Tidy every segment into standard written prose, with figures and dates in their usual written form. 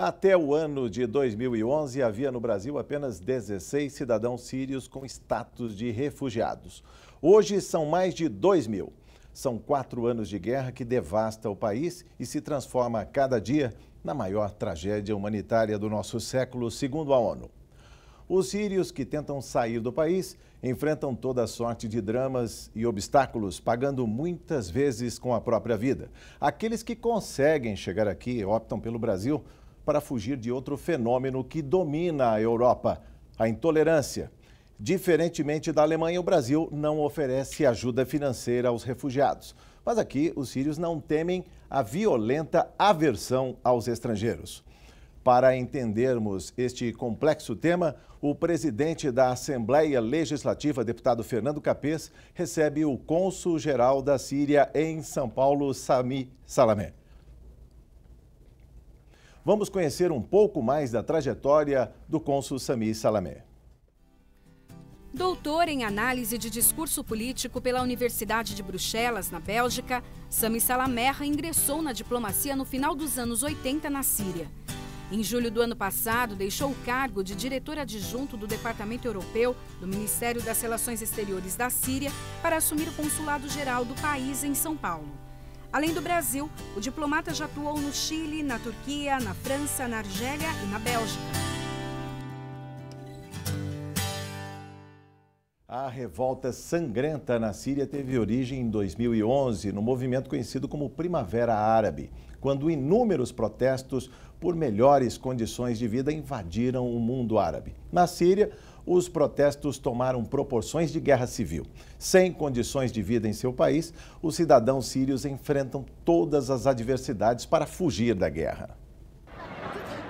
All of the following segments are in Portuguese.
Até o ano de 2011, havia no Brasil apenas 16 cidadãos sírios com status de refugiados. Hoje são mais de 2.000. São 4 anos de guerra que devasta o país e se transforma a cada dia na maior tragédia humanitária do nosso século, segundo a ONU. Os sírios que tentam sair do país enfrentam toda sorte de dramas e obstáculos, pagando muitas vezes com a própria vida. Aqueles que conseguem chegar aqui optam pelo Brasil para fugir de outro fenômeno que domina a Europa, a intolerância. Diferentemente da Alemanha, o Brasil não oferece ajuda financeira aos refugiados. Mas aqui, os sírios não temem a violenta aversão aos estrangeiros. Para entendermos este complexo tema, o presidente da Assembleia Legislativa, deputado Fernando Capês, recebe o cônsul-geral da Síria em São Paulo, Sami Salamé. Vamos conhecer um pouco mais da trajetória do cônsul Sami Salamé. Doutor em análise de discurso político pela Universidade de Bruxelas, na Bélgica, Sami Salamé ingressou na diplomacia no final dos anos 80 na Síria. Em julho do ano passado, deixou o cargo de diretor adjunto do Departamento Europeu do Ministério das Relações Exteriores da Síria para assumir o consulado-geral do país em São Paulo. Além do Brasil, o diplomata já atuou no Chile, na Turquia, na França, na Argélia e na Bélgica. A revolta sangrenta na Síria teve origem em 2011, no movimento conhecido como Primavera Árabe, quando inúmeros protestos por melhores condições de vida invadiram o mundo árabe. Na Síria, os protestos tomaram proporções de guerra civil. Sem condições de vida em seu país, os cidadãos sírios enfrentam todas as adversidades para fugir da guerra.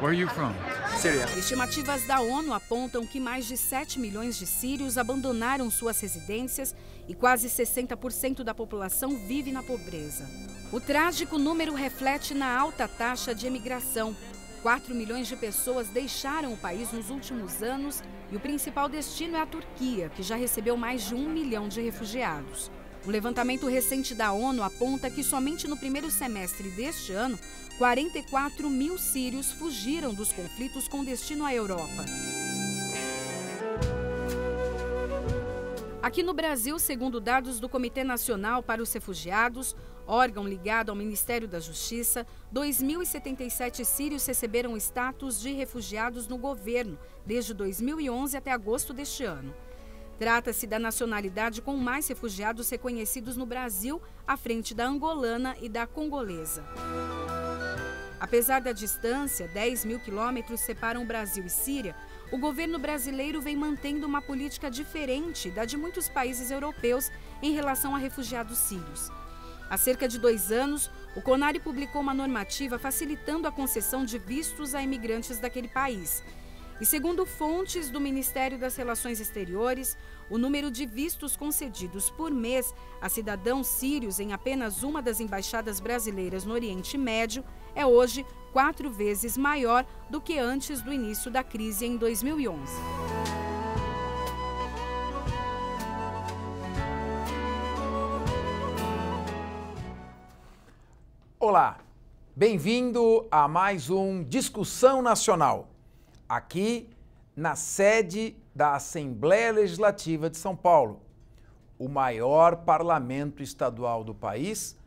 Where are you from? Síria. Estimativas da ONU apontam que mais de 7 milhões de sírios abandonaram suas residências e quase 60% da população vive na pobreza. O trágico número reflete na alta taxa de emigração. 4 milhões de pessoas deixaram o país nos últimos anos e o principal destino é a Turquia, que já recebeu mais de 1 milhão de refugiados. Um levantamento recente da ONU aponta que somente no primeiro semestre deste ano, 44 mil sírios fugiram dos conflitos com destino à Europa. Aqui no Brasil, segundo dados do Comitê Nacional para os Refugiados, órgão ligado ao Ministério da Justiça, 2.077 sírios receberam status de refugiados no governo, desde 2011 até agosto deste ano. Trata-se da nacionalidade com mais refugiados reconhecidos no Brasil, à frente da angolana e da congolesa. Apesar da distância, 10.000 quilômetros separam Brasil e Síria, o governo brasileiro vem mantendo uma política diferente da de muitos países europeus em relação a refugiados sírios. Há cerca de 2 anos, o CONARE publicou uma normativa facilitando a concessão de vistos a imigrantes daquele país. E segundo fontes do Ministério das Relações Exteriores, o número de vistos concedidos por mês a cidadãos sírios em apenas uma das embaixadas brasileiras no Oriente Médio é hoje 4 vezes maior do que antes do início da crise em 2011. Olá, bem-vindo a mais um Discussão Nacional, aqui na sede da Assembleia Legislativa de São Paulo, o maior parlamento estadual do país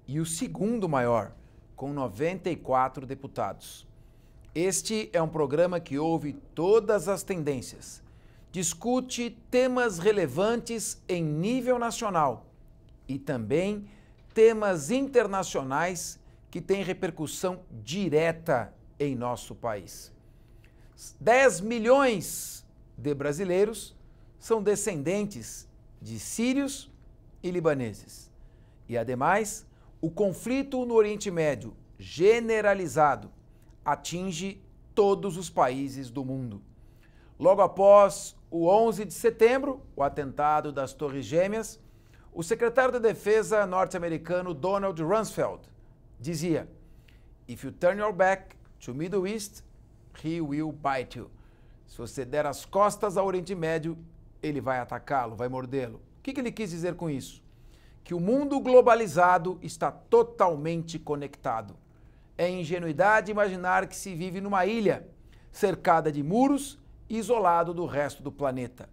e o segundo maior, com 94 deputados. Este é um programa que ouve todas as tendências, discute temas relevantes em nível nacional e também temas internacionais que têm repercussão direta em nosso país. 10 milhões de brasileiros são descendentes de sírios e libaneses. E, ademais, o conflito no Oriente Médio, generalizado, atinge todos os países do mundo. Logo após o 11 de setembro, o atentado das Torres Gêmeas, o secretário da Defesa norte-americano Donald Rumsfeld dizia: "If you turn your back to Middle East, he will bite you." Se você der as costas ao Oriente Médio, ele vai atacá-lo, vai mordê-lo. O que ele quis dizer com isso? Que o mundo globalizado está totalmente conectado. É ingenuidade imaginar que se vive numa ilha, cercada de muros e isolado do resto do planeta.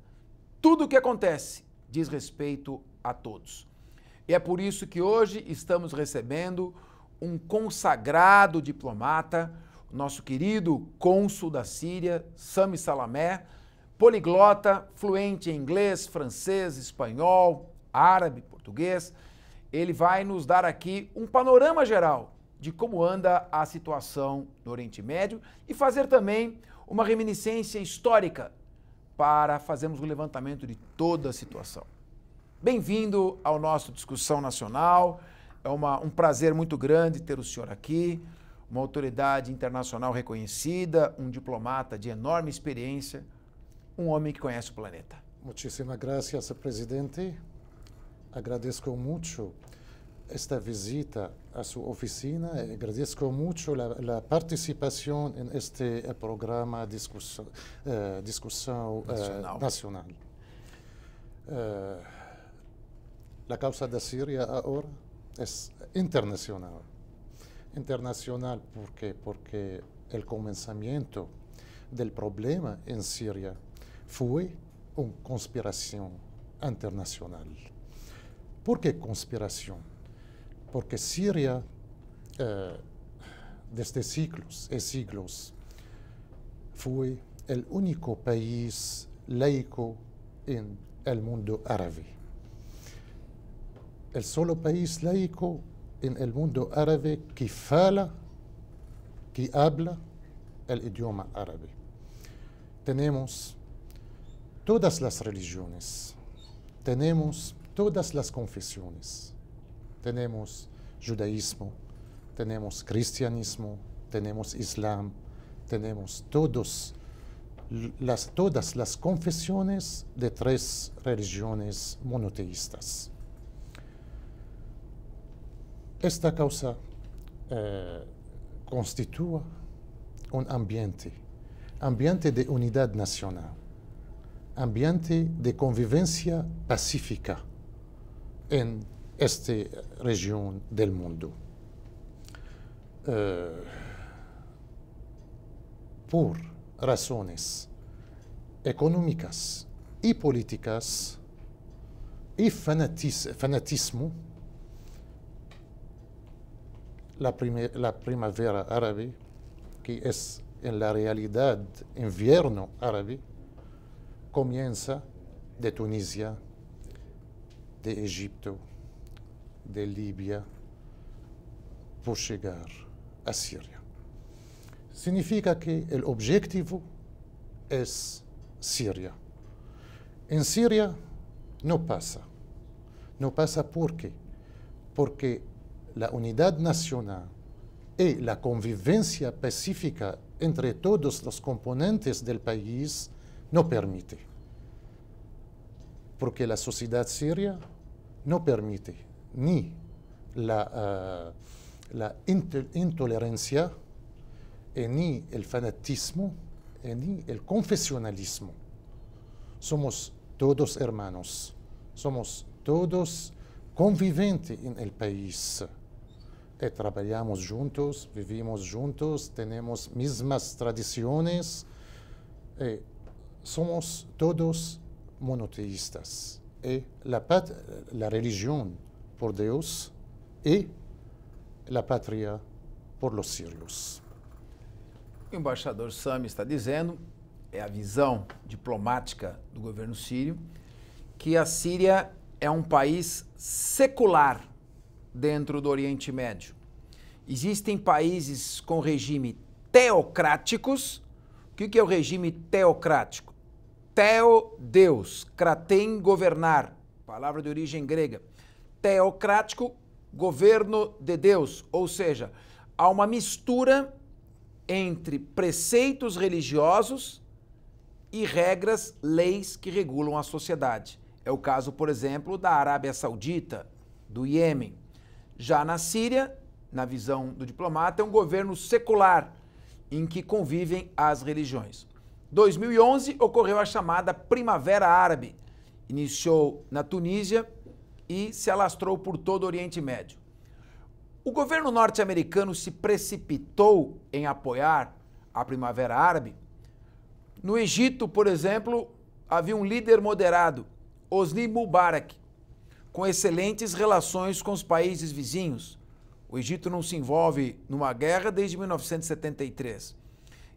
Tudo o que acontece diz respeito a todos. E é por isso que hoje estamos recebendo um consagrado diplomata, nosso querido cônsul da Síria, Sami Salamé, poliglota, fluente em inglês, francês, espanhol, árabe, português. Ele vai nos dar aqui um panorama geral de como anda a situação no Oriente Médio e fazer também uma reminiscência histórica para fazermos um levantamento de toda a situação. Bem-vindo ao nosso Discussão Nacional. É um prazer muito grande ter o senhor aqui, uma autoridade internacional reconhecida, um diplomata de enorme experiência, um homem que conhece o planeta. Muchísimas gracias, presidente. Agradeço muito esta visita à sua oficina e agradeço muito a participação neste programa Discussão Nacional. A causa da Síria agora é internacional. Internacional porque o começamento do problema em Síria foi uma conspiração internacional. Por que conspiração? Porque Síria, desde séculos e séculos, foi o único país laico no mundo árabe. O solo país laico no mundo árabe que habla o idioma árabe. Temos todas as religiões, temos todas as confissões. Temos judaísmo, temos cristianismo, temos islã, temos todas as confissões de 3 religiões monoteístas. Esta causa constitui ambiente de unidade nacional, ambiente de convivência pacífica em esta região do mundo. Por razões econômicas e políticas e fanatismo, a primavera árabe, que é na realidade inverno árabe, começa de Tunísia, de Egito, de Líbia, por chegar à Síria. Significa que o objetivo é Síria. Em Síria não passa. Não passa por quê? Porque a unidade nacional e a convivência pacífica entre todos os componentes do país não permite. Porque a sociedade síria não permite ni a intolerância, ni o fanatismo, ni o confessionalismo. Somos todos hermanos, somos todos conviventes no país. E trabalhamos juntos, vivimos juntos, temos mesmas tradições, e somos todos monoteístas. E a religião por Deus e a pátria por los sírios. O embaixador Sami está dizendo, é a visão diplomática do governo sírio, que a Síria é um país secular dentro do Oriente Médio. Existem países com regime teocráticos. O que é o regime teocrático? Teo, Deus, kraten, governar, palavra de origem grega. Teocrático, governo de Deus, ou seja, há uma mistura entre preceitos religiosos e regras, leis que regulam a sociedade. É o caso, por exemplo, da Arábia Saudita, do Iêmen. Já na Síria, na visão do diplomata, é um governo secular, em que convivem as religiões. 2011 ocorreu a chamada Primavera Árabe. Iniciou na Tunísia e se alastrou por todo o Oriente Médio. O governo norte-americano se precipitou em apoiar a Primavera Árabe? No Egito, por exemplo, havia um líder moderado, Hosni Mubarak, com excelentes relações com os países vizinhos. O Egito não se envolve numa guerra desde 1973.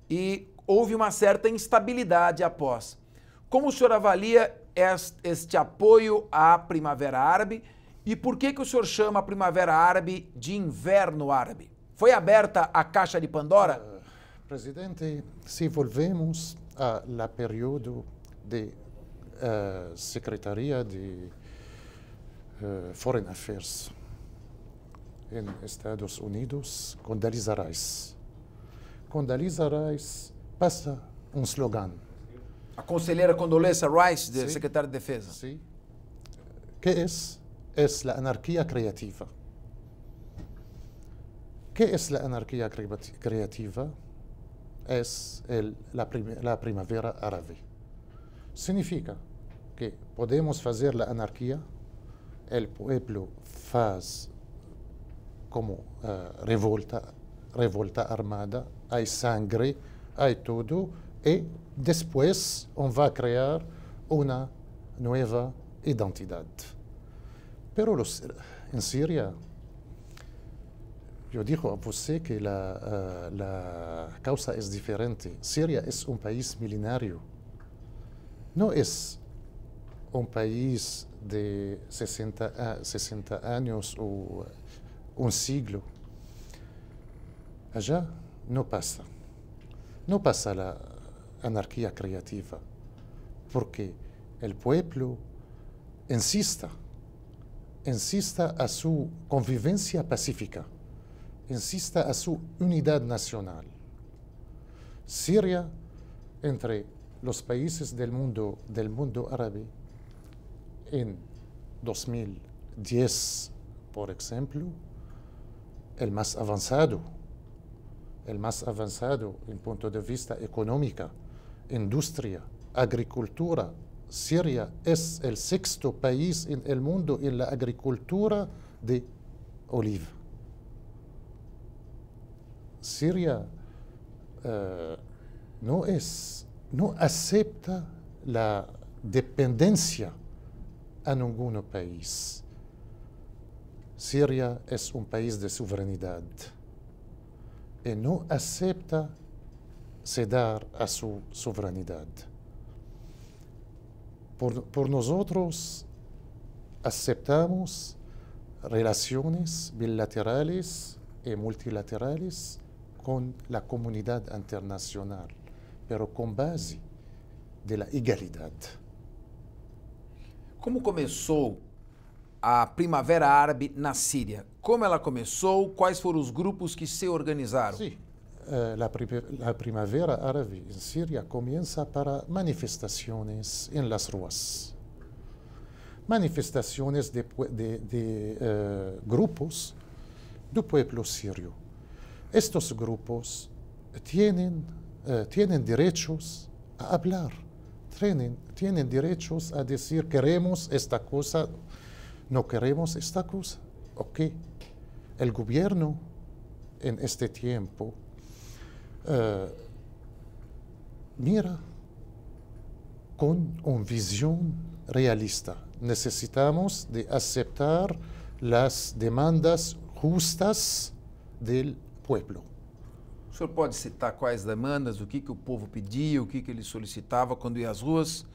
E houve uma certa instabilidade após. Como o senhor avalia este apoio à Primavera Árabe e por que o senhor chama a Primavera Árabe de Inverno Árabe? Foi aberta a caixa de Pandora? Presidente, se volvemos ao período de Secretaria de Foreign Affairs em Estados Unidos, Condoleezza Rice. Condoleezza Rice passa um slogan. A conselheira Condoleezza Rice, Sí. secretária de Defesa. Sí. ¿Qué es? Es la anarquía creativa. ¿Qué es la anarquía creativa? Es la primavera árabe. Significa que podemos hacer la anarquía, el pueblo faz como revolta armada, hay sangre, hay todo, y después va a crear una nueva identidad. Pero en Siria, yo digo a usted que la causa es diferente. Siria es un país milenario. No es un país de 60 años o un siglo. Allá no pasa. No pasa la anarquía creativa, porque el pueblo insista a su convivencia pacífica, insista a su unidad nacional. Siria, entre los países del mundo árabe, en 2010, por ejemplo, el más avanzado en punto de vista económico, industria, agricultura. Siria es el sexto país en el mundo en la agricultura de oliva. Siria no acepta la dependencia a ningún país. Siria es un país de soberanía y no acepta ceder a su soberanía. Por nosotros aceptamos relaciones bilaterales y multilaterales con la comunidad internacional, pero con base de la igualdad. Como começou a Primavera Árabe na Síria? Como ela começou? Quais foram os grupos que se organizaram? Sí, la primavera árabe en Siria comienza para manifestaciones en las ruas. Manifestaciones de grupos del pueblo sirio. Estos grupos tienen derechos a hablar, tienen derechos a decir queremos esta cosa, no queremos esta cosa. Ok, el gobierno en este tiempo mira con una visión realista. Necesitamos de aceptar las demandas justas del pueblo. O senhor pode citar quais demandas, o que o povo pedia, o que ele solicitava quando ia às ruas,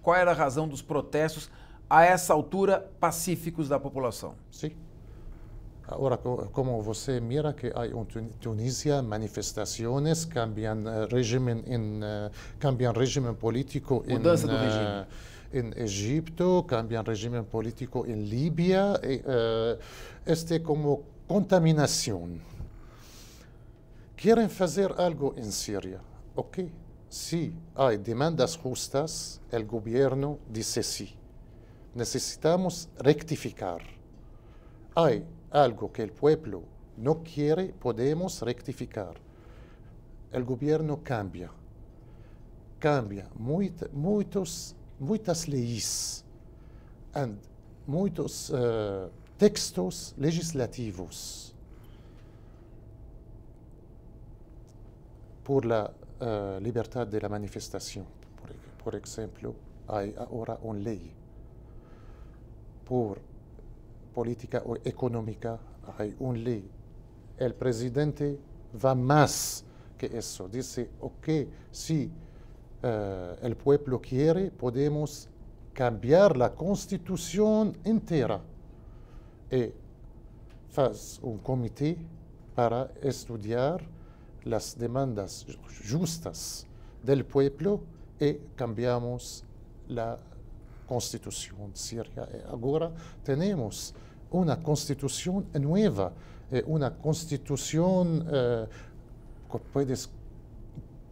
qual era a razão dos protestos a essa altura pacíficos da população? Sí. Ahora, como você mira que hay en Tunisia manifestaciones, cambian régimen político Mudança do regime. En Egipto, cambian régimen político en Libia, como contaminación. Quieren hacer algo en Siria, ok. Si hay demandas justas, el gobierno dice sí. Necesitamos rectificar. Hay algo que el pueblo no quiere, podemos rectificar. El gobierno cambia muchas leyes, and muchos textos legislativos por la libertad de la manifestación. Por ejemplo, hay ahora una ley por política económica, hay una ley. El presidente va más que eso. Dice, ok, si el pueblo quiere, podemos cambiar la constitución entera. Y hace un comité para estudiar las demandas justas del pueblo y cambiamos la constitución siria. Ahora tenemos una constitución nueva, una constitución, puedes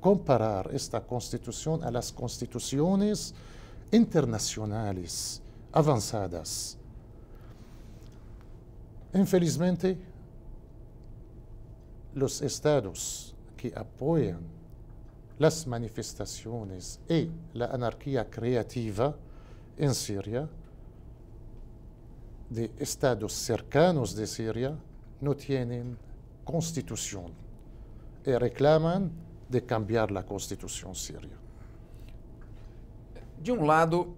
comparar esta constitución a las constituciones internacionales avanzadas. Infelizmente, los estados que apoyan las manifestaciones y la anarquía creativa en Siria, de estados cercanos de Siria, no tienen constitución y reclaman de cambiar la constitución siria. De um lado,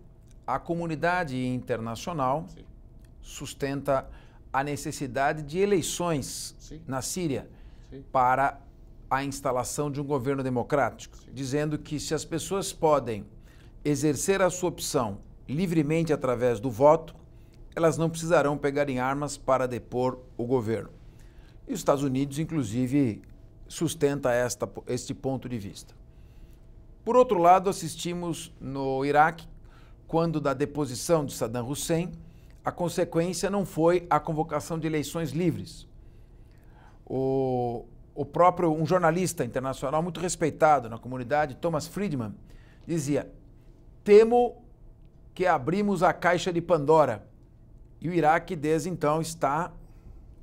a comunidade internacional sustenta a necessidade de eleições na Síria para a instalação de um governo democrático, dizendo que se as pessoas podem exercer a sua opção livremente através do voto, elas não precisarão pegar em armas para depor o governo. E os Estados Unidos, inclusive, sustenta este ponto de vista. Por outro lado, assistimos no Iraque, quando da deposição de Saddam Hussein, a consequência não foi a convocação de eleições livres. Um jornalista internacional muito respeitado na comunidade, Thomas Friedman, dizia: temo que abrimos a caixa de Pandora. E o Iraque, desde então, está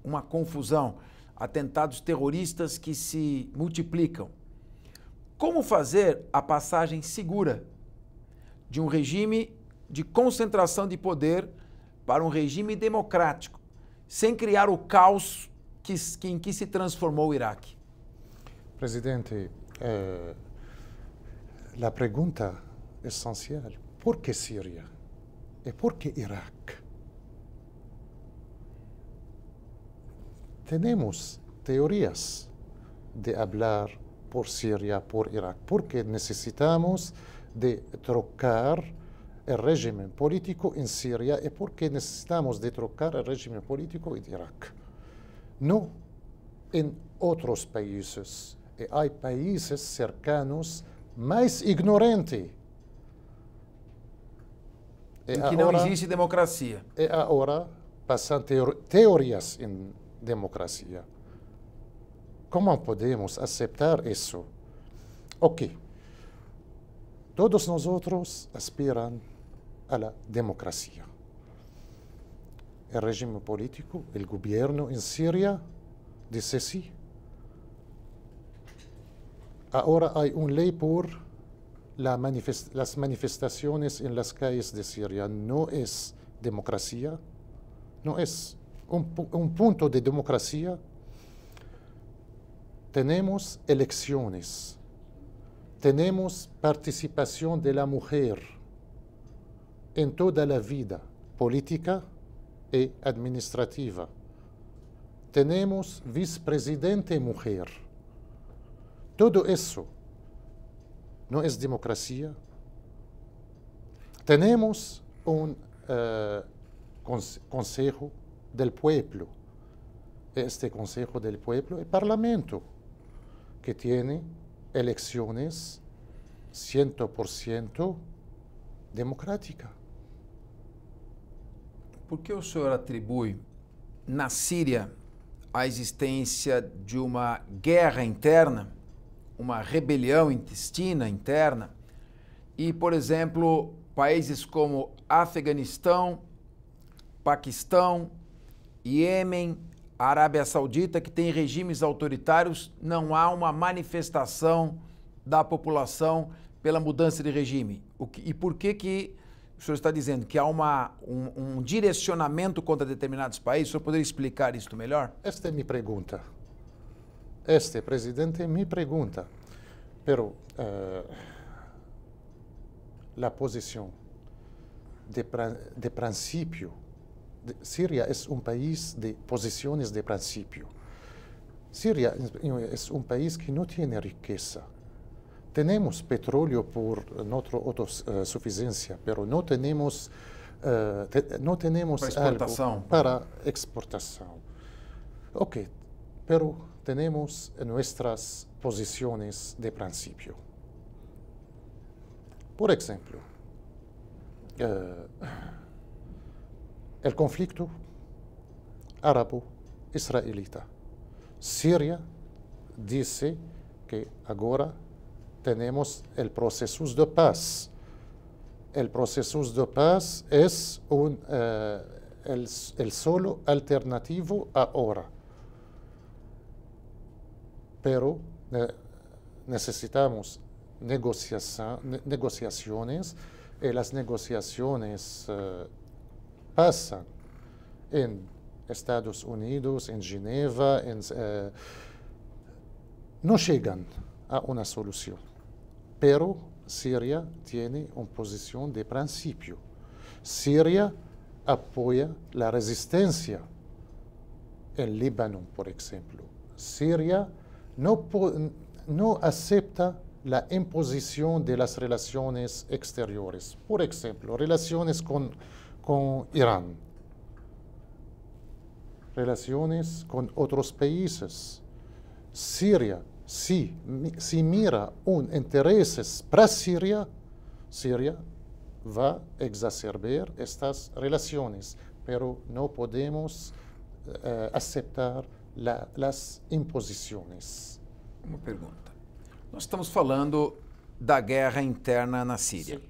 uma confusão, atentados terroristas que se multiplicam. Como fazer a passagem segura de um regime de concentração de poder para um regime democrático, sem criar o caos em que se transformou o Iraque? Presidente, a pergunta essencial, ¿por qué Siria? ¿Y por qué Irak? Tenemos teorías de hablar por Siria, por Irak, porque necesitamos de trocar el régimen político en Siria y porque necesitamos de trocar el régimen político en Irak. No en otros países. Y hay países cercanos más ignorantes. Em que não existe democracia. E agora passam teorias em democracia. Como podemos aceitar isso? Ok. Todos nós aspiran a la democracia. El régimen político, el gobierno en Siria dice sí. Ahora hay una ley por las manifestaciones en las calles de Siria. No es democracia, no es un punto de democracia. Tenemos elecciones, tenemos participación de la mujer en toda la vida política y administrativa. Tenemos vicepresidente mujer. Todo eso no es democracia. Tenemos un Consejo del Pueblo. Este Consejo del Pueblo es el Parlamento, que tiene elecciones 100% democráticas. Por que o senhor atribui na Síria a existência de uma guerra interna, uma rebelião intestina interna, e, por exemplo, países como Afeganistão, Paquistão, Iêmen, Arábia Saudita, que têm regimes autoritários, não há uma manifestação da população pela mudança de regime? E por que o senhor está dizendo que há um direcionamento contra determinados países. O senhor poderia explicar isso melhor? Esta é minha pergunta. Este presidente me pergunta. Pero a posição de princípio, Síria é um país de posições de princípio. Síria é um país que não tem riqueza. Temos petróleo por nossa autossuficiência, mas não temos algo para exportação. Ok, pero temos nossas posições de princípio. Por exemplo, o conflito árabe-israelita. Síria disse que agora temos o processo de paz. O processo de paz é o solo alternativo agora. Pero necessitamos negociações e as negociações passam em Estados Unidos, em Geneva, não chegam a uma solução. Pero Síria tem uma posição de princípio. Síria apoia a resistência em Líbano, por exemplo. Síria não aceita a imposição das relações exteriores. Por exemplo, relações com Irã, relações com outros países. Síria, se mira interesses para Síria, Síria vai exacerbar estas relações, mas não podemos aceitar as imposições. Uma pergunta. Nós estamos falando da guerra interna na Síria. Sim.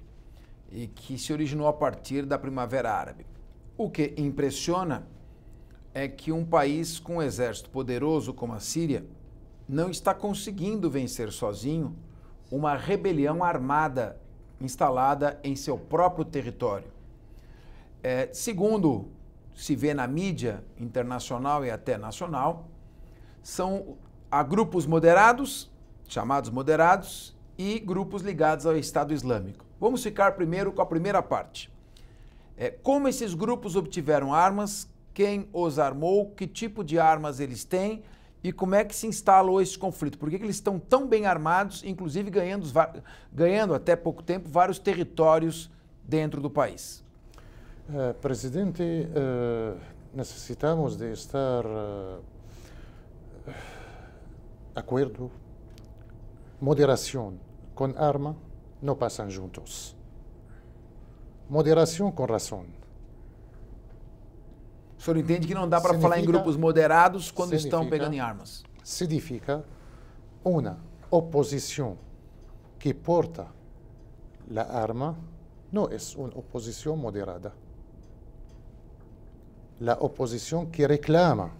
E que se originou a partir da Primavera Árabe. O que impressiona é que um país com um exército poderoso como a Síria não está conseguindo vencer sozinho uma rebelião armada instalada em seu próprio território. Segundo se vê na mídia internacional e até nacional, há grupos moderados, chamados moderados, e grupos ligados ao Estado Islâmico. Vamos ficar primeiro com a primeira parte. Como esses grupos obtiveram armas, quem os armou, que tipo de armas eles têm e como é que se instalou esse conflito? Por que eles estão tão bem armados, inclusive ganhando até pouco tempo vários territórios dentro do país? Presidente, necessitamos de estar acordo, moderação com arma não passam juntos. Moderação com razão. O senhor entende que não dá para falar em grupos moderados quando estão pegando em armas? Significa uma oposição que porta a arma não é uma oposição moderada. A oposição que reclama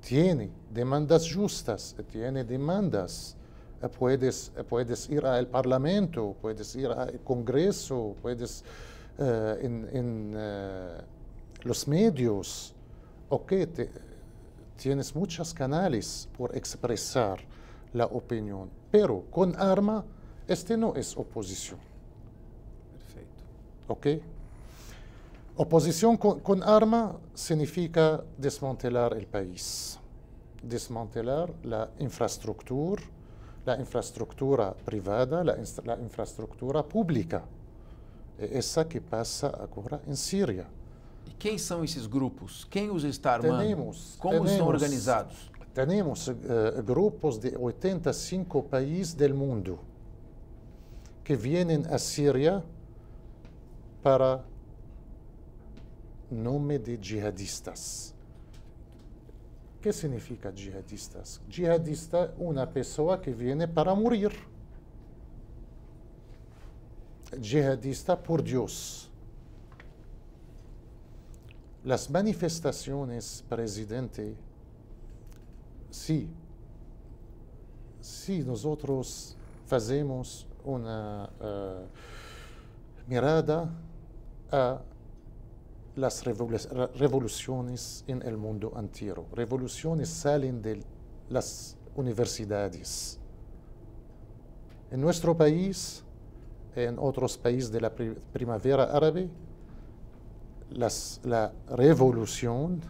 tem demandas justas, tem demandas. Puedes ir al Parlamento, puedes ir al Congreso, puedes en los medios. Ok, tienes muchos canales por expresar la opinión, pero con arma, no es oposición. Perfeito. Ok? Oposición con arma significa desmantelar el país, desmantelar la infraestructura privada, la infraestrutura pública. É essa que passa agora em Síria. E quem são esses grupos? Quem os está armando? Como estão organizados? Temos grupos de 85 países do mundo que vêm à Síria para nome de jihadistas. O que significa jihadistas? Jihadista é uma pessoa que vem para morrer. Jihadista por Deus. As manifestações, presidente, se nós fazemos uma mirada a las revoluciones en el mundo entero. Revoluciones salen de las universidades. En nuestro país, en otros países de la primavera árabe, la revolución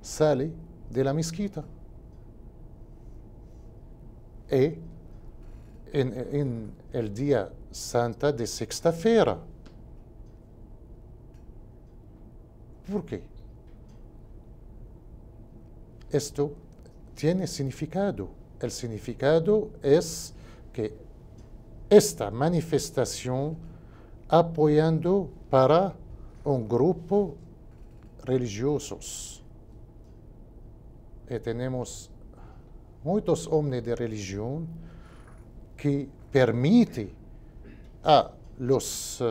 sale de la mezquita. Y en el día Santa de Sexta-feira. ¿Por qué? Esto tiene significado. El significado es que esta manifestación apoyando para un grupo religiosos. Y tenemos muchos hombres de religión que permiten a los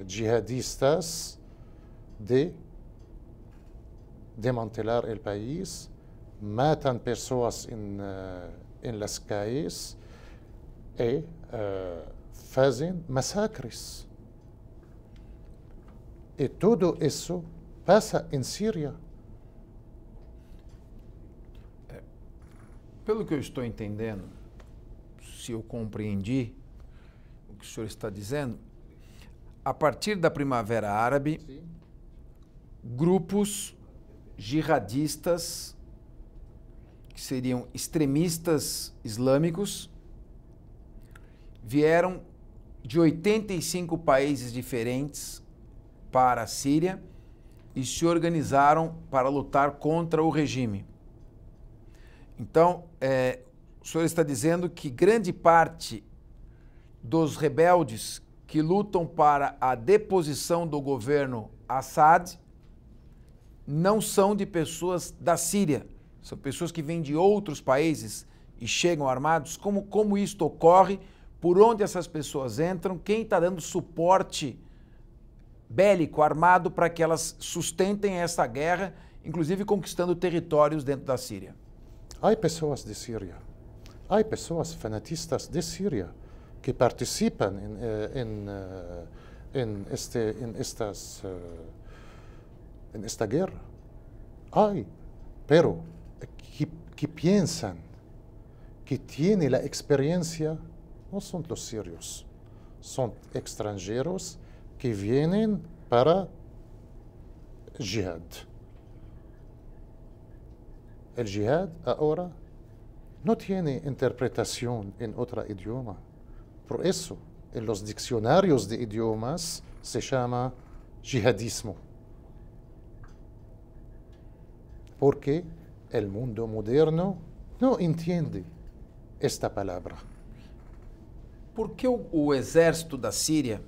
yihadistas de desmantelar el país, matan personas en las calles y hacen masacres. E todo isso passa em Síria. Pelo que eu estou entendendo, se eu compreendi o que o senhor está dizendo, a partir da Primavera Árabe, sim, grupos jihadistas, que seriam extremistas islâmicos, vieram de 85 países diferentes para a Síria e se organizaram para lutar contra o regime. Então, o senhor está dizendo que grande parte dos rebeldes que lutam para a deposição do governo Assad não são de pessoas da Síria, são pessoas que vêm de outros países e chegam armados. Como isto ocorre? Por onde essas pessoas entram? Quem está dando suporte bélico, armado, para que elas sustentem essa guerra, inclusive conquistando territórios dentro da Síria? Há pessoas de Síria, há pessoas fanatistas de Síria que participam en esta guerra. Hay, pero que piensan que tienen la experiencia, no son los sirios, son extranjeros que vienen para jihad. El jihad ahora no tiene interpretación en otro idioma. Por eso, en los diccionarios de idiomas se llama jihadismo. Porque el mundo moderno no entiende esta palavra. Por que o exército da Síria,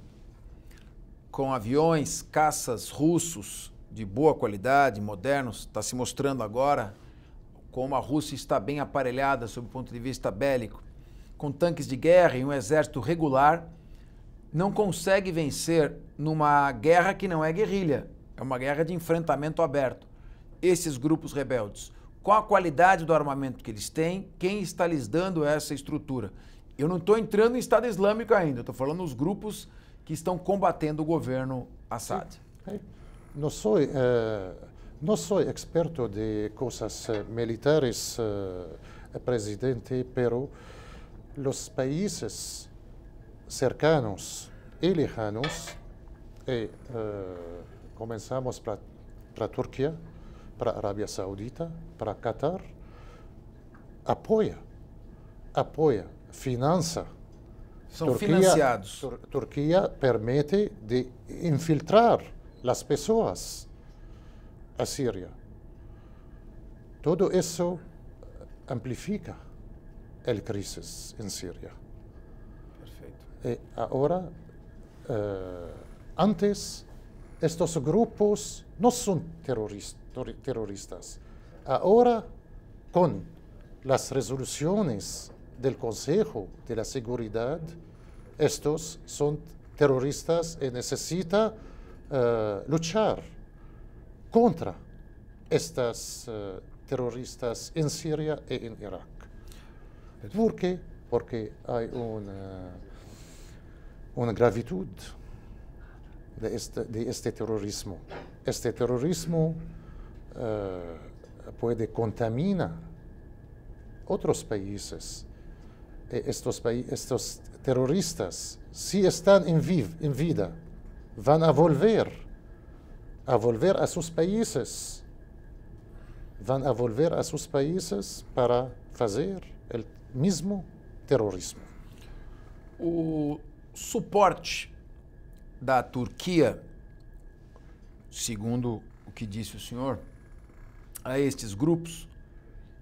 com aviões, caças russos de boa qualidade, modernos, está se mostrando agora como a Rússia está bem aparelhada sob o ponto de vista bélico, com tanques de guerra e um exército regular, não consegue vencer numa guerra que não é guerrilha, é uma guerra de enfrentamento aberto. Esses grupos rebeldes, qual a qualidade do armamento que eles têm, quem está lhes dando essa estrutura? Eu não estou entrando em Estado Islâmico ainda, estou falando dos grupos que estão combatendo o governo Assad. Sí. No soy experto de cosas militares, presidente, pero los países cercanos y lejanos, comenzamos para Turquía, para Arabia Saudita, para Qatar, apoia, financia. São financiados. Turquía permite de infiltrar las pessoas a Síria. Todo eso amplifica el crisis en Síria. Perfeito. Ahora, antes, estos grupos no son terroristas. Ahora, con las resoluciones del Consejo de la Seguridad, estos son terroristas y necesitan luchar contra estas terroristas en Siria y en Irak. ¿Por qué? Porque hay una gravitud de este terrorismo. Este terrorismo puede contaminar otros países. Estos terroristas, si están en vida, van a volver a sus países. Van a volver a sus países para fazer o mesmo terrorismo. O suporte da Turquia, segundo o que disse o senhor, a estes grupos,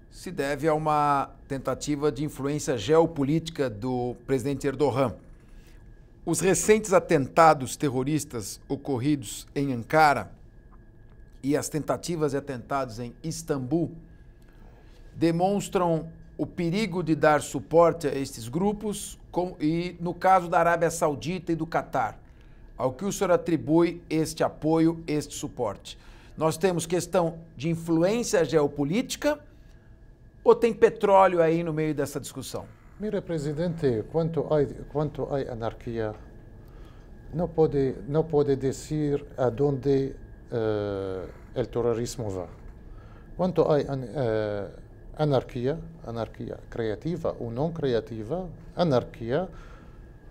se deve a uma tentativa de influência geopolítica do presidente Erdogan. Os recentes atentados terroristas ocorridos em Ankara e as tentativas de atentados em Istambul demonstram o perigo de dar suporte a estes grupos e, no caso da Arábia Saudita e do Catar, ao que o senhor atribui este apoio, este suporte? Nós temos questão de influência geopolítica ou tem petróleo aí no meio dessa discussão? Mire, presidente, quanto há anarquia, não pode dizer aonde o terrorismo vai. Quanto há anarquia criativa ou não criativa,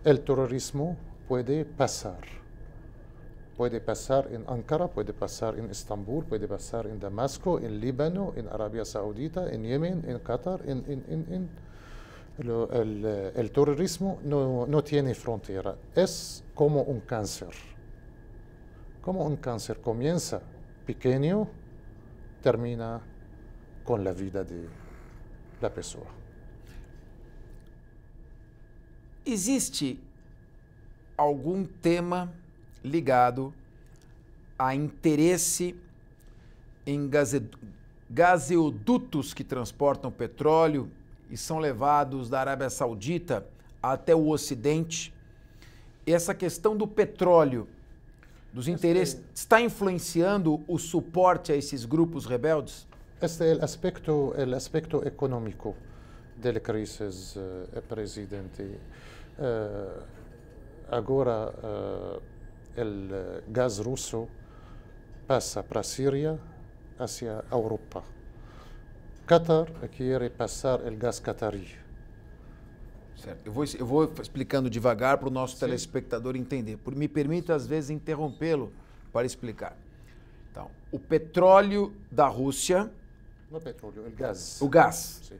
o terrorismo pode passar. Pode passar em Ankara, pode passar em Istambul, pode passar em Damasco, em Líbano, em Arábia Saudita, em Yemen, em Qatar, el terrorismo no tiene frontera. Es como un cáncer. Como un cáncer. Comienza pequeño, termina con la vida de la pessoa. Existe algum tema ligado a interesse em gasodutos que transportam petróleo e são levados da Arábia Saudita até o Ocidente? Essa questão do petróleo, dos interesses, está influenciando o suporte a esses grupos rebeldes? Este é o aspecto econômico da crise, presidente. Agora, o gás russo passa para a Síria, hacia a Europa. Qatar quer passar o gás catarí. Certo. Eu vou explicando devagar para o nosso telespectador entender. Me permita, às vezes, interrompê-lo para explicar. Então, o petróleo da Rússia... Não é petróleo, é o gás. O gás. Sim.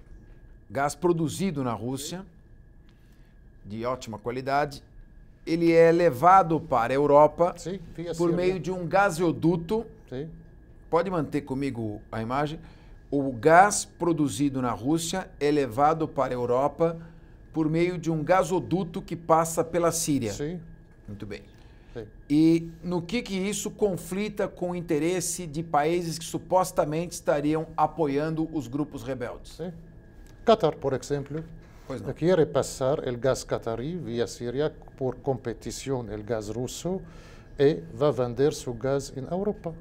Gás produzido na Rússia, de ótima qualidade, ele é levado para a Europa por meio de um gasoduto. Sim. Pode manter comigo a imagem? O gás produzido na Rússia é levado para a Europa por meio de um gasoduto que passa pela Síria. Sim. Muito bem. Sim. E no que isso conflita com o interesse de países que supostamente estariam apoiando os grupos rebeldes? Sim. Qatar, por exemplo, quer passar o gás catarí via Síria por competição o gás russo e vai vender seu gás em Europa.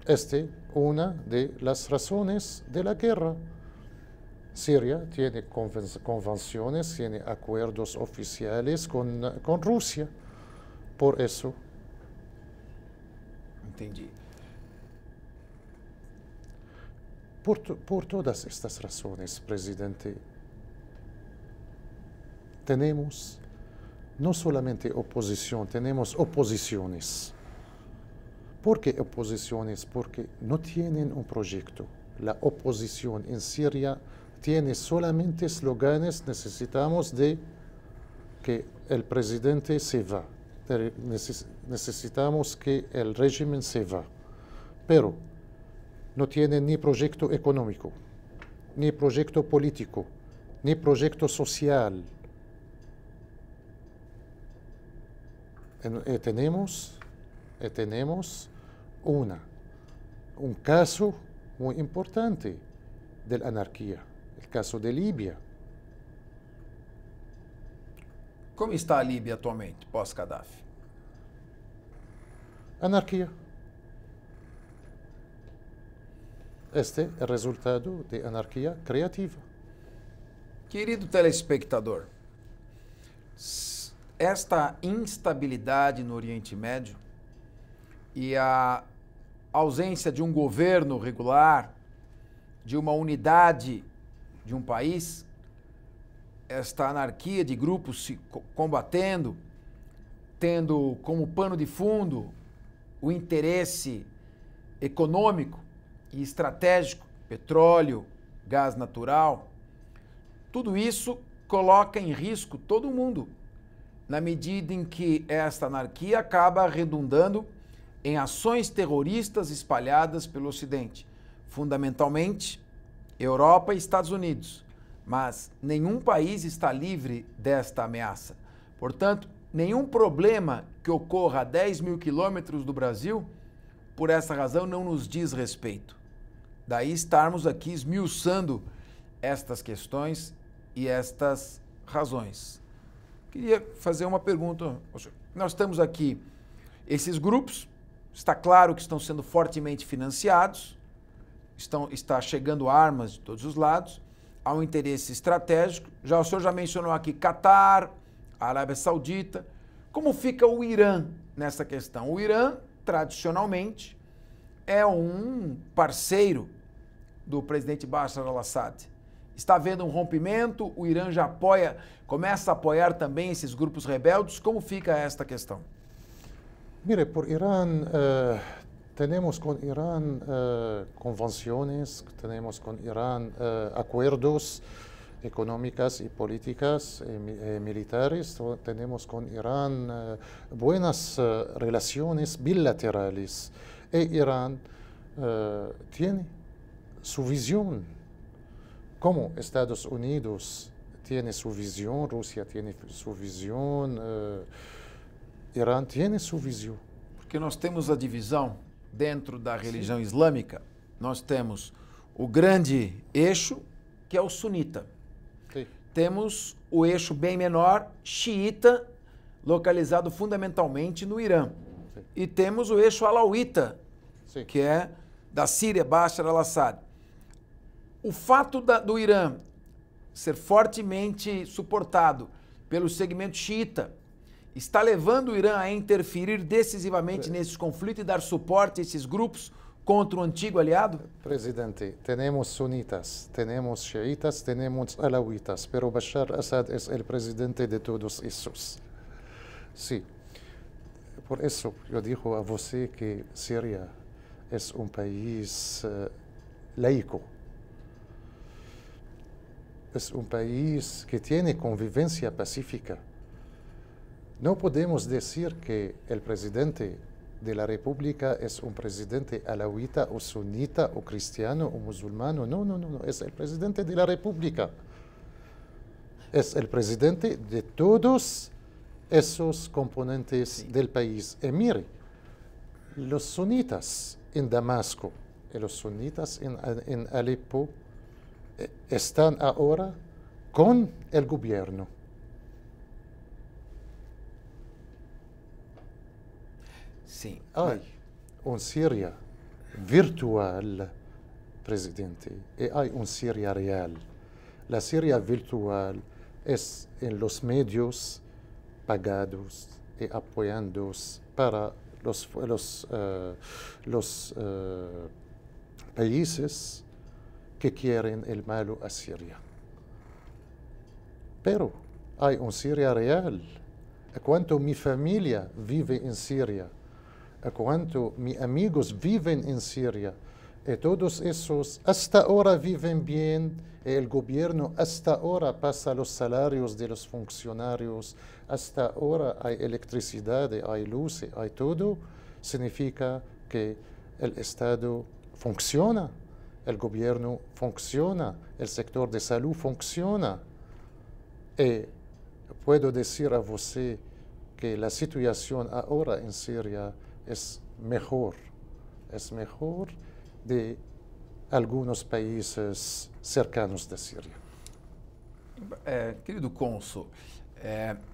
Esta é uma das razões da guerra. Síria tem convenções, tem acordos oficiais com Rússia. Por isso. Entendi. Por todas estas razões, presidente, temos não somente oposição, temos oposições. ¿Por qué oposiciones? Porque no tienen un proyecto. La oposición en Siria tiene solamente eslóganes. Necesitamos de que el presidente se va. Necesitamos que el régimen se va. Pero no tienen ni proyecto económico, ni proyecto político, ni proyecto social. Tenemos un caso muy importante de la anarquía, el caso de Líbia. Como está a Líbia atualmente, pós-Gaddafi? Anarquía. Este é o resultado de anarquia criativa. Querido telespectador, esta instabilidade no Oriente Médio e a ausência de um governo regular, de uma unidade de um país, esta anarquia de grupos se combatendo, tendo como pano de fundo o interesse econômico e estratégico, petróleo, gás natural, tudo isso coloca em risco todo mundo, na medida em que esta anarquia acaba redundando em ações terroristas espalhadas pelo Ocidente, fundamentalmente Europa e Estados Unidos, mas nenhum país está livre desta ameaça. Portanto, nenhum problema que ocorra a 10 mil quilômetros do Brasil, por essa razão, não nos diz respeito. Daí estarmos aqui esmiuçando estas questões e estas razões. Queria fazer uma pergunta. Nós estamos aqui, esses grupos, está claro que estão sendo fortemente financiados, está chegando armas de todos os lados, há um interesse estratégico. O senhor já mencionou aqui Catar, Arábia Saudita. Como fica o Irã nessa questão? O Irã, tradicionalmente, é um parceiro do presidente Bashar al-Assad. Está havendo um rompimento, o Irã já começa a apoiar também esses grupos rebeldes. Como fica esta questão? Mire, por Irán, tenemos con Irán convenciones, tenemos con Irán acuerdos económicas y políticas militares, tenemos con Irán buenas relaciones bilaterales. Irán tiene su visión, como Estados Unidos tiene su visión, Rusia tiene su visión, Irã tem sua visão. Porque nós temos a divisão dentro da religião islâmica, nós temos o grande eixo, que é o sunita. Sim. Temos o eixo bem menor, xiita, localizado fundamentalmente no Irã. Sim. E temos o eixo alauíta, sim, que é da Síria, Bashar al-Assad. O fato do Irã ser fortemente suportado pelo segmento xiita está levando o Irã a interferir decisivamente nesse conflito e dar suporte a esses grupos contra o antigo aliado? Presidente, temos sunitas, temos xiitas, temos alauitas, pero Bashar al-Assad é o presidente de todos esses. Sim, por isso eu digo a você que Síria é um país laico. É um país que tem convivência pacífica. Não podemos dizer que o presidente da República é um presidente alauíta ou sunita ou cristiano ou muçulmano. Não, não, não. É o presidente da República. É o presidente de todos esses componentes do país. E mire, os sunitas em Damasco e os sunitas em Alepo estão agora com o governo. Sim. Há Síria virtual, presidente, e há Síria real. A Síria virtual é em los medios pagados e apoiados para los países que querem o mal a Síria. Pero há Síria real. Quanto minha família vive em Síria, quanto meus amigos vivem em Síria, e todos esses hasta agora vivem bem, e o governo hasta agora passa os salários dos funcionários, hasta agora há eletricidade, há luz, há tudo, significa que o Estado funciona, o governo funciona, o setor de saúde funciona. E posso dizer a você que a situação agora em Síria é melhor de alguns países cercanos da Síria. Querido cônsul,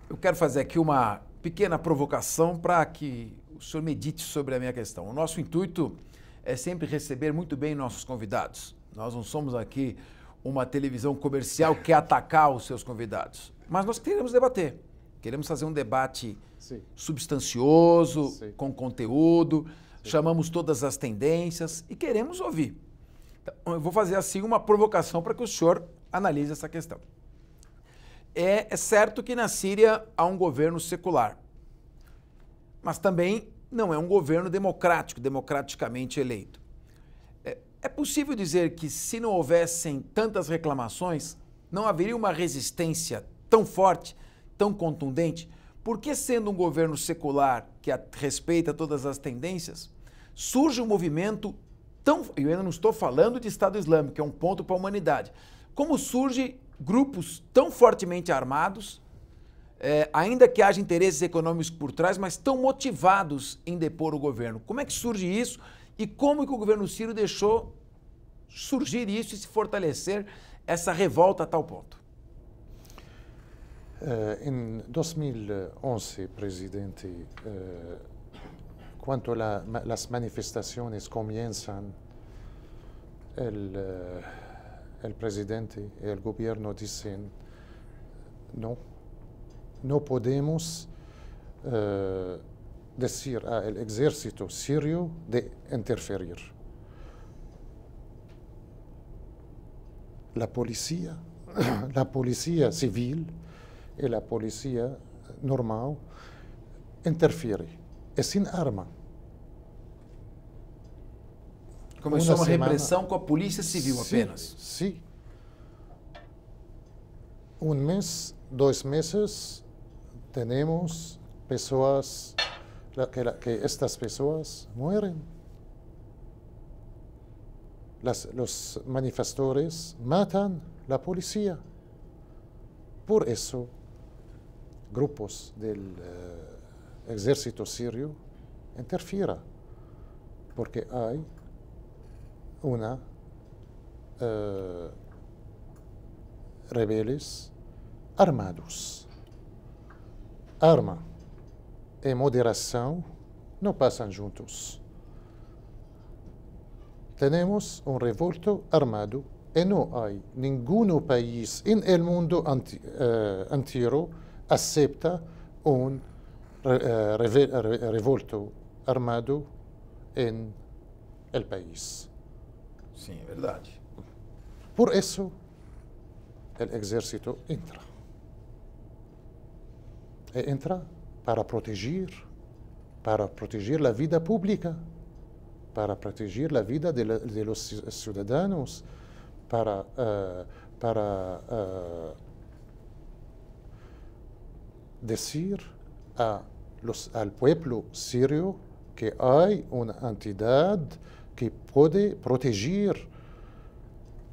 eu quero fazer aqui uma pequena provocação para que o senhor medite sobre a minha questão. O nosso intuito é sempre receber muito bem nossos convidados. Nós não somos aqui uma televisão comercial que quer atacar os seus convidados, mas nós queremos debater, Queremos fazer um debate Sim. substancioso, Sim. com conteúdo, chamamos todas as tendências e queremos ouvir. Então, eu vou fazer assim uma provocação para que o senhor analise essa questão. É certo que na Síria há um governo secular, mas também não é um governo democrático, democraticamente eleito. É possível dizer que se não houvessem tantas reclamações, não haveria uma resistência tão forte, tão contundente? Por que, sendo um governo secular que respeita todas as tendências, surge um movimento tão... Eu ainda não estou falando de Estado Islâmico, que é um ponto para a humanidade. Como surge grupos tão fortemente armados, ainda que haja interesses econômicos por trás, mas tão motivados em depor o governo? Como é que surge isso e como que o governo sírio deixou surgir isso e se fortalecer essa revolta a tal ponto? Em 2011, presidente, quando as manifestações começam, o presidente e o governo dizem não podemos dizer ao exército sírio de interferir. A polícia civil e a polícia normal interferem, é sem arma. Começou uma repressão com a polícia civil apenas? Sim. Um mês, 2 meses, temos pessoas que estas pessoas morrem. Os manifestadores matam a polícia. Por isso, grupos do exército sírio interferem, porque há rebeldes armados. Arma e moderação não passam juntos. Temos revolto armado e não há nenhum país no mundo inteiro aceita revolto armado no país. Sim, é verdade. Por isso, o exército entra. E entra para proteger a vida pública, para proteger a vida dos cidadãos, para dizer ao povo sírio que há uma entidade que pode proteger.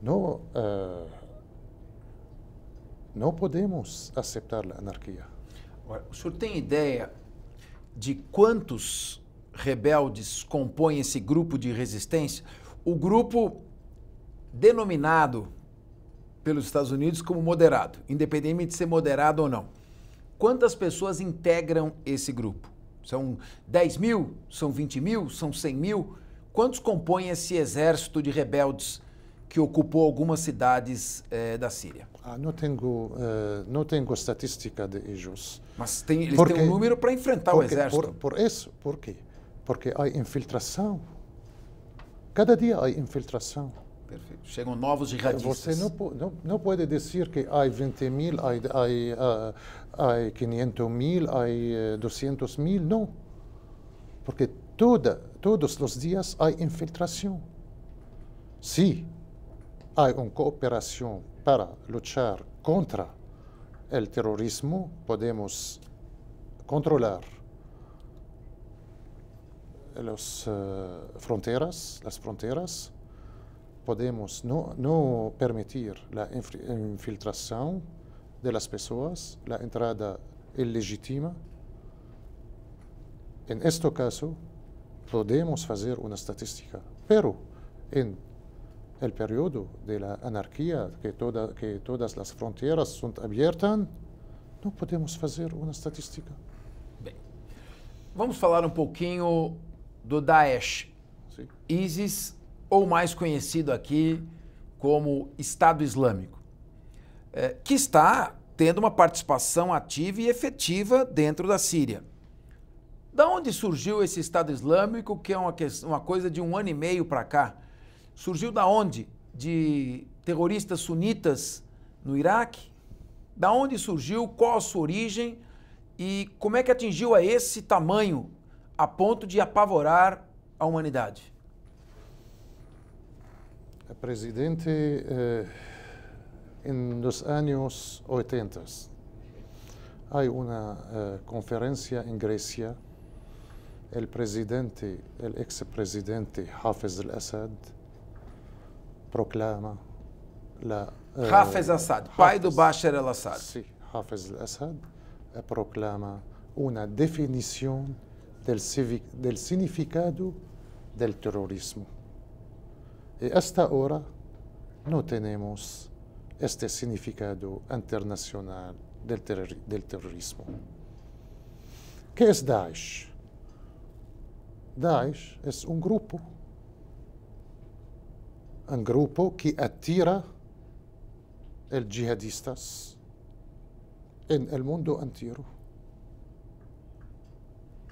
Não podemos aceitar a anarquia. O senhor tem ideia de quantos rebeldes compõem esse grupo de resistência? O grupo denominado pelos Estados Unidos como moderado, independente de ser moderado ou não. Quantas pessoas integram esse grupo? São 10 mil? São 20 mil? São 100 mil? Quantos compõem esse exército de rebeldes que ocupou algumas cidades da Síria? Não tenho estatística de eles. Mas eles têm um número para enfrentar o exército. Por quê? Porque há infiltração. Cada dia há infiltração. Perfeito. Chegam novos jihadistas. Você não pode dizer que há 20 mil, há 500 mil, há 200 mil. Não. Porque todos os dias há infiltração. Se há uma cooperação para lutar contra o terrorismo, podemos controlar as fronteiras, podemos não permitir a infiltração das pessoas, a entrada ilegítima. Em este caso, podemos fazer uma estatística, pero em el período de la anarquía, que todas as fronteiras são abertas, não podemos fazer uma estatística. Bem, vamos falar um pouquinho do Daesh, Sim. ISIS, ou mais conhecido aqui como Estado Islâmico, que está tendo uma participação ativa e efetiva dentro da Síria. Da onde surgiu esse Estado Islâmico, que é uma coisa de 1 ano e meio para cá? Surgiu da onde? De terroristas sunitas no Iraque? Da onde surgiu? Qual a sua origem? E como é que atingiu a esse tamanho a ponto de apavorar a humanidade? Presidente, nos anos 80 há uma conferência em Grécia. O ex-presidente Hafez al-Assad proclama Hafez al-Assad, pai do Bashar al-Assad. Sim, Hafez al-Assad proclama uma definição del significado del terrorismo. E hasta ahora não temos este significado internacional del terrorismo. ¿Qué es Daesh? Daesh es un grupo que atira el jihadistas en el mundo entero.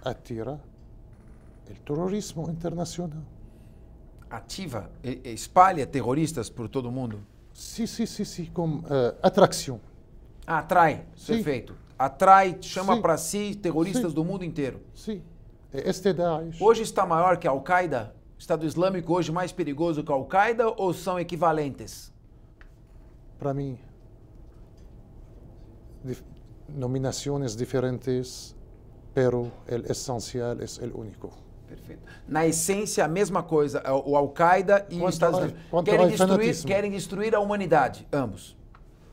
Atira el terrorismo internacional. Ativa, espalha terroristas por todo o mundo? Sim, com atração. Atrai, Sim. Perfeito. Atrai, chama Sim. para si terroristas Sim. do mundo inteiro. Sim, este Daesh. Hoje está maior que a Al-Qaeda? O Estado Islâmico hoje mais perigoso que a Al-Qaeda ou são equivalentes? Para mim, nominações diferentes, pero el essencial es el único. Perfeito. Na essência, a mesma coisa, o Al-Qaeda e o Estado Islâmico querem destruir a humanidade, ambos.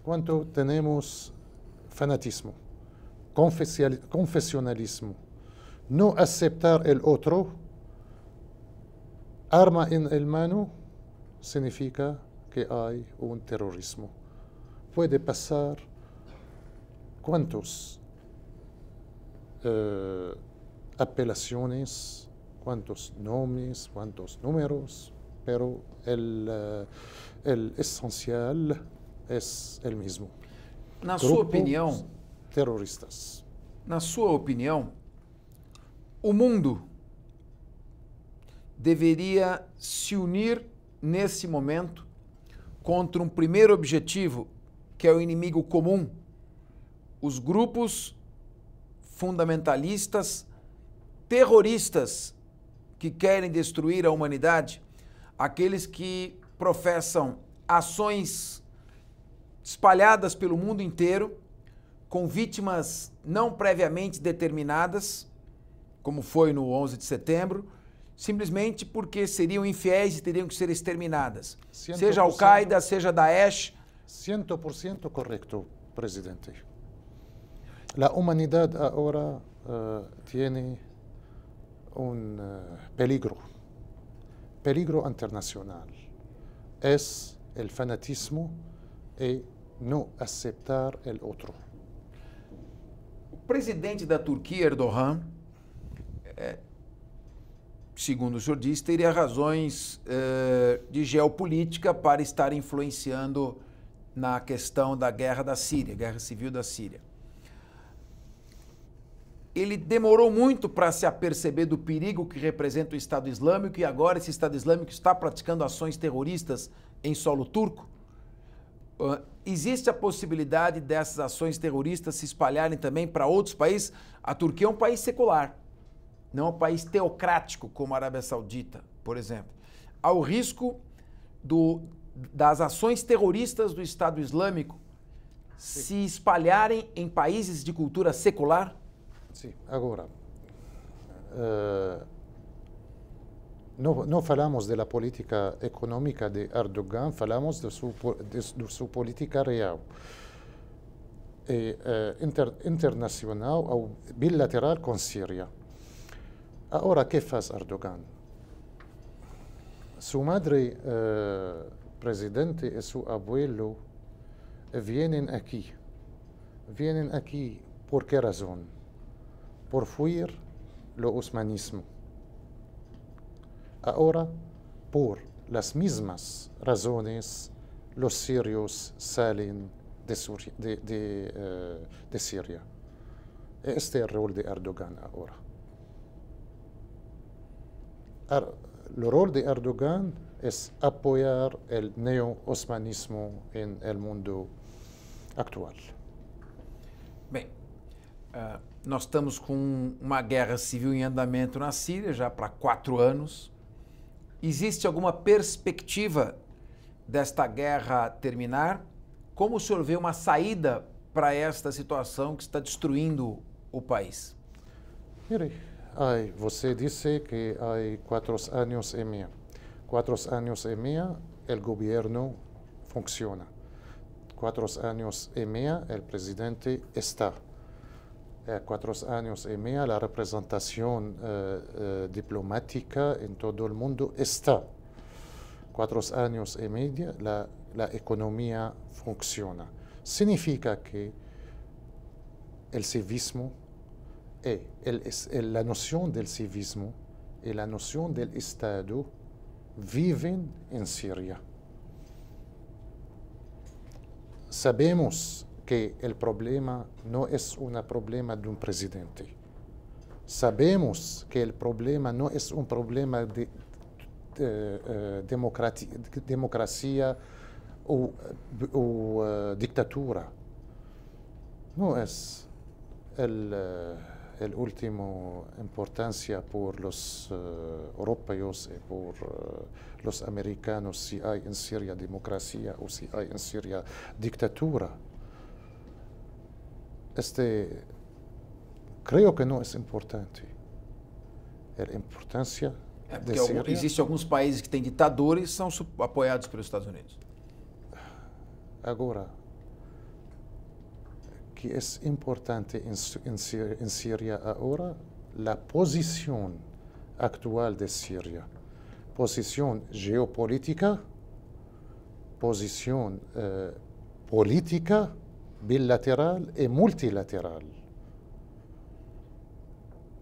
Quanto temos fanatismo, confessionalismo, não aceitar o outro, arma em mano, significa que há terrorismo. Pode passar quantos apelações, quantos nomes, quantos números, pero el essencial es el mismo. Na sua opinião, terroristas. Na sua opinião, o mundo deveria se unir nesse momento contra um primeiro objetivo, que é o inimigo comum, os grupos fundamentalistas, terroristas que querem destruir a humanidade, aqueles que professam ações espalhadas pelo mundo inteiro, com vítimas não previamente determinadas, como foi no 11 de setembro, simplesmente porque seriam infiéis e teriam que ser exterminadas. 100%, seja Al-Qaeda, seja Daesh. 100% correto, presidente. A humanidade agora tem peligro internacional. É o fanatismo e não aceitar o outro. O presidente da Turquia, Erdogan, segundo o senhor diz, teria razões de geopolítica para estar influenciando na questão da guerra da Síria, guerra civil da Síria. Ele demorou muito para se aperceber do perigo que representa o Estado Islâmico e agora esse Estado Islâmico está praticando ações terroristas em solo turco? Existe a possibilidade dessas ações terroristas se espalharem também para outros países? A Turquia é um país secular, não é um país teocrático como a Arábia Saudita, por exemplo. Há o risco das ações terroristas do Estado Islâmico se espalharem em países de cultura secular? Sim, agora, não falamos da política econômica de Erdogan, falamos de sua política real, internacional ou bilateral com Síria. Agora, o que faz Erdogan? Sua madre, presidente, e seu abuelo vêm aqui. Vêm aqui por que razão? Por fuir o osmanismo. Agora, por las mismas razones, los sirios salen de Siria. Este es el rol de Erdogan ahora. El rol de Erdogan es apoyar el neo-osmanismo en el mundo actual. Bem, nós estamos com uma guerra civil em andamento na Síria já para 4 anos. Existe alguma perspectiva desta guerra terminar? Como o senhor vê uma saída para esta situação que está destruindo o país? Mire, você disse que há 4 anos e meio. 4 anos e meio, o governo funciona. 4 anos e meio, o presidente está. 4 anos e meio, a representação diplomática em todo o mundo está. 4 anos e meio, a economia funciona. Significa que o civismo la noción del civismo y la noción del Estado viven en Siria. Sabemos que el problema no es un problema de un presidente. Sabemos que el problema no es un problema de democracia o dictadura. No es el último importancia por los europeos y por los americanos si hay en Siria democracia o si hay en Siria dictadura. Creo que no es importante. La importancia de Siria... Existem alguns países que têm ditadores e são apoiados pelos Estados Unidos. Agora, que es importante en Siria ahora, la posición actual de Siria. Posición geopolítica, posición política, bilateral y multilateral.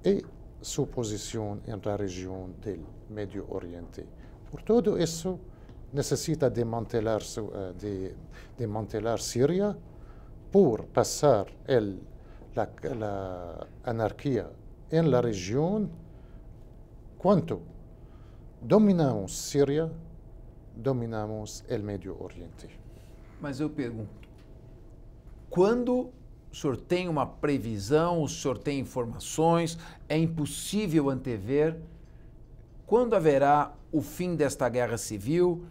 Y su posición en la región del Medio Oriente. Por todo eso, necesita desmantelar Siria por pasar la anarquía en la región. Cuando dominamos Siria, dominamos el Medio Oriente. Mas eu pergunto, quando o senhor tem uma previsão, o senhor tem informações, é impossível antever quando haverá o fim desta guerra civil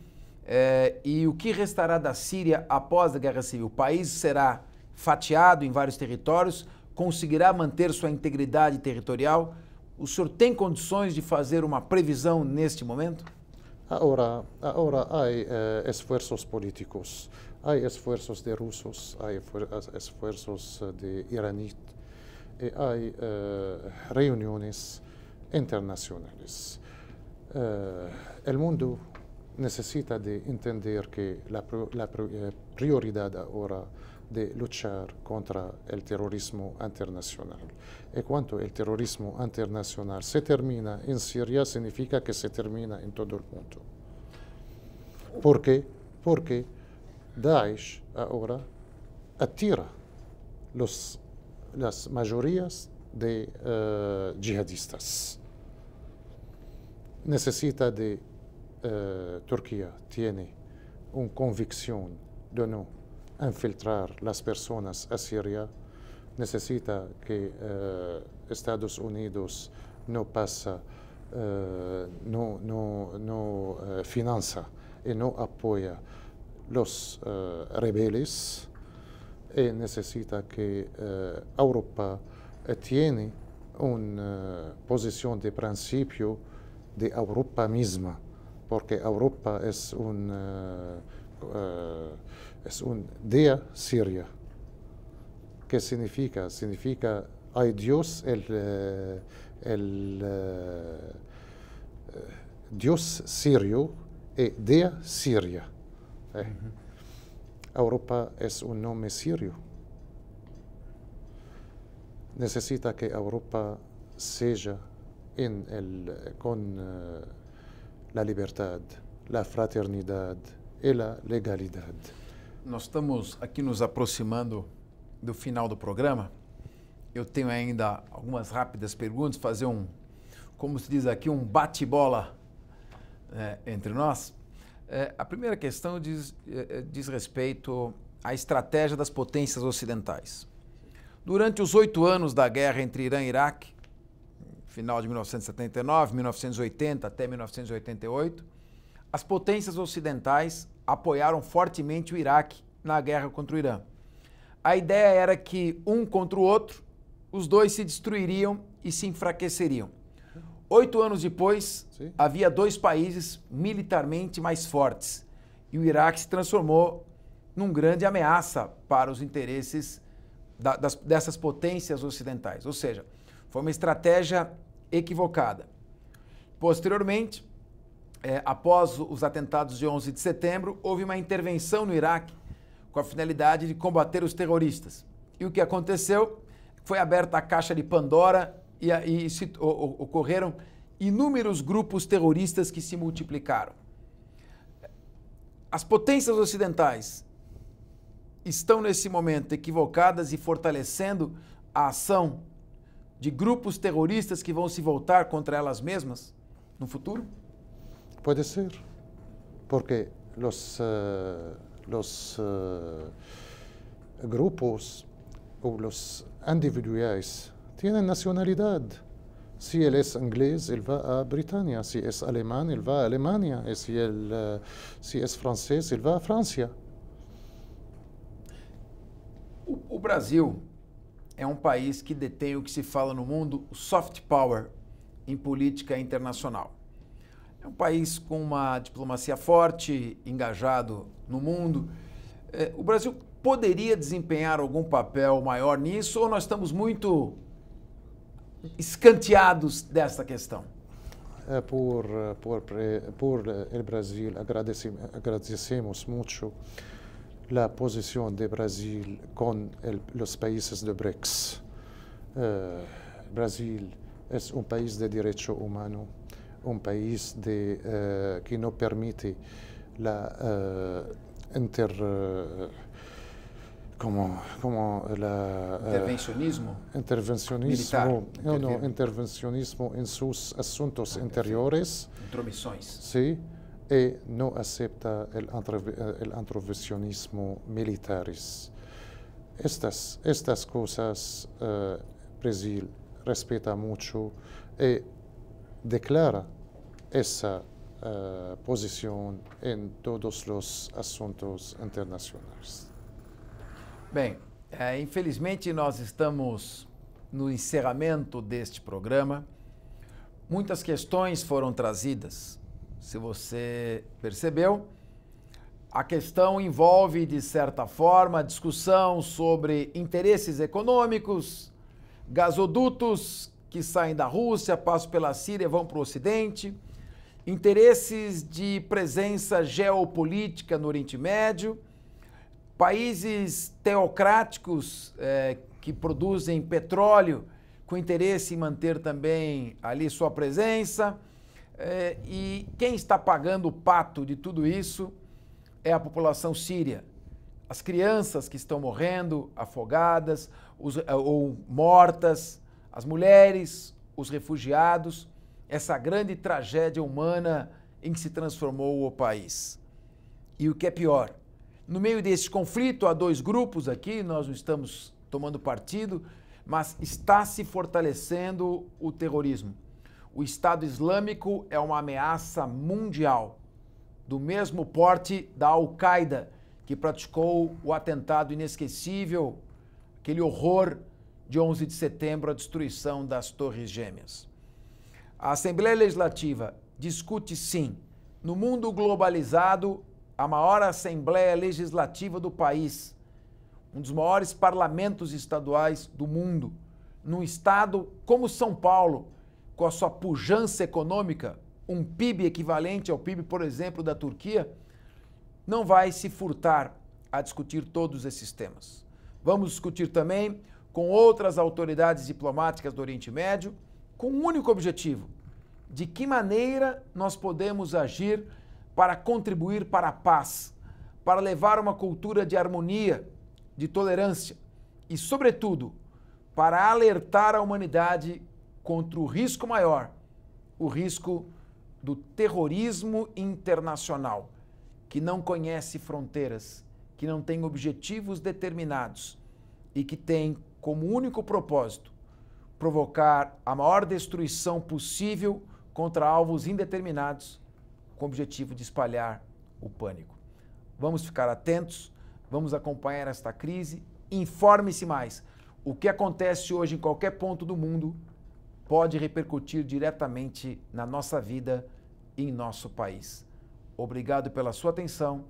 e o que restará da Síria após a guerra civil? O país será fatiado em vários territórios, conseguirá manter sua integridade territorial? O senhor tem condições de fazer uma previsão neste momento? Ahora hay esfuerzos políticos, hay esfuerzos de rusos, hay esfuerzos de iraníes, hay reuniones internacionales. El mundo necesita de entender que la prioridad ahora de luchar contra el terrorismo internacional. Y cuando el terrorismo internacional se termina en Siria, significa que se termina en todo el mundo. ¿Por qué? Porque Daesh ahora atira las mayorías de yihadistas. Necesita de Turquía tiene una convicción de no infiltrar las personas a Siria. Necesita que Estados Unidos no pasa, no financia y no apoya los rebeldes. Y necesita que Europa tiene una posición de principio de Europa misma, porque Europa es un día Siria. ¿Qué significa? Significa hay Dios, Dios sirio y día Siria. Europa es un nombre sirio. Necesita que Europa sea con la libertad, la fraternidad y la legalidad. nós estamos aqui nos aproximando do final do programa. Eu tenho ainda algumas rápidas perguntas, fazer como se diz aqui, um bate-bola entre nós. A primeira questão diz respeito à estratégia das potências ocidentais. Durante os 8 anos da guerra entre Irã e Iraque, final de 1979, 1980 até 1988, as potências ocidentais apoiaram fortemente o Iraque na guerra contra o Irã. A ideia era que, um contra o outro, os dois se destruiriam e se enfraqueceriam. 8 anos depois, Sim. havia 2 países militarmente mais fortes e o Iraque se transformou num grande ameaça para os interesses dessas potências ocidentais. Ou seja, foi uma estratégia equivocada. Posteriormente, após os atentados de 11 de setembro, houve uma intervenção no Iraque com a finalidade de combater os terroristas. E o que aconteceu? Foi aberta a caixa de Pandora e ocorreram inúmeros grupos terroristas que se multiplicaram. As potências ocidentais estão nesse momento equivocadas e fortalecendo a ação de grupos terroristas que vão se voltar contra elas mesmas no futuro? Puede ser, porque los grupos o los individuales tienen nacionalidad. Si él es inglés, él va a Britania. Si es alemán, él va a Alemania. Y si es francés, él va a Francia. O Brasil é um país que detém o que se fala no mundo, o soft power em política internacional. É um país com uma diplomacia forte, engajado no mundo. O Brasil poderia desempenhar algum papel maior nisso ou nós estamos muito escanteados dessa questão? Por el Brasil agradecemos mucho la posición de Brasil con los países de BRICS. Brasil es un país de derecho humano, un país que no permite la intervencionismo intervencionismo militar, intervencionismo en sus asuntos interiores, intromisiones. sí, y no acepta el intervencionismo militares. Estas cosas Brasil respeta mucho y declara esa posición en todos los asuntos internacionales. Bem, infelizmente nós estamos no encerramento deste programa. Muitas questões foram trazidas. Se você percebeu, a questão envolve, de certa forma, discussão sobre interesses econômicos, gasodutos que saem da Rússia, passam pela Síria, vão para o Ocidente, interesses de presença geopolítica no Oriente Médio, países teocráticos que produzem petróleo com interesse em manter também ali sua presença. E quem está pagando o pato de tudo isso é a população síria. As crianças que estão morrendo, afogadas ou mortas, as mulheres, os refugiados, essa grande tragédia humana em que se transformou o país. E o que é pior, no meio desse conflito, há 2 grupos aqui, nós não estamos tomando partido, mas está se fortalecendo o terrorismo. O Estado Islâmico é uma ameaça mundial, do mesmo porte da Al-Qaeda, que praticou o atentado inesquecível, aquele horror de 11 de setembro, a destruição das Torres Gêmeas. A Assembleia Legislativa discute, sim, no mundo globalizado, a maior Assembleia Legislativa do país, um dos maiores parlamentos estaduais do mundo, num estado como São Paulo, com a sua pujança econômica, um PIB equivalente ao PIB, por exemplo, da Turquia, não vai se furtar a discutir todos esses temas. Vamos discutir também com outras autoridades diplomáticas do Oriente Médio, com um único objetivo: de que maneira nós podemos agir para contribuir para a paz, para levar uma cultura de harmonia, de tolerância e, sobretudo, para alertar a humanidade contra o risco maior, o risco do terrorismo internacional, que não conhece fronteiras, que não tem objetivos determinados e que tem como único propósito provocar a maior destruição possível contra alvos indeterminados, com o objetivo de espalhar o pânico. Vamos ficar atentos, vamos acompanhar esta crise, informe-se mais. O que acontece hoje em qualquer ponto do mundo pode repercutir diretamente na nossa vida e em nosso país. Obrigado pela sua atenção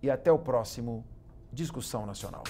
e até o próximo Discussão Nacional.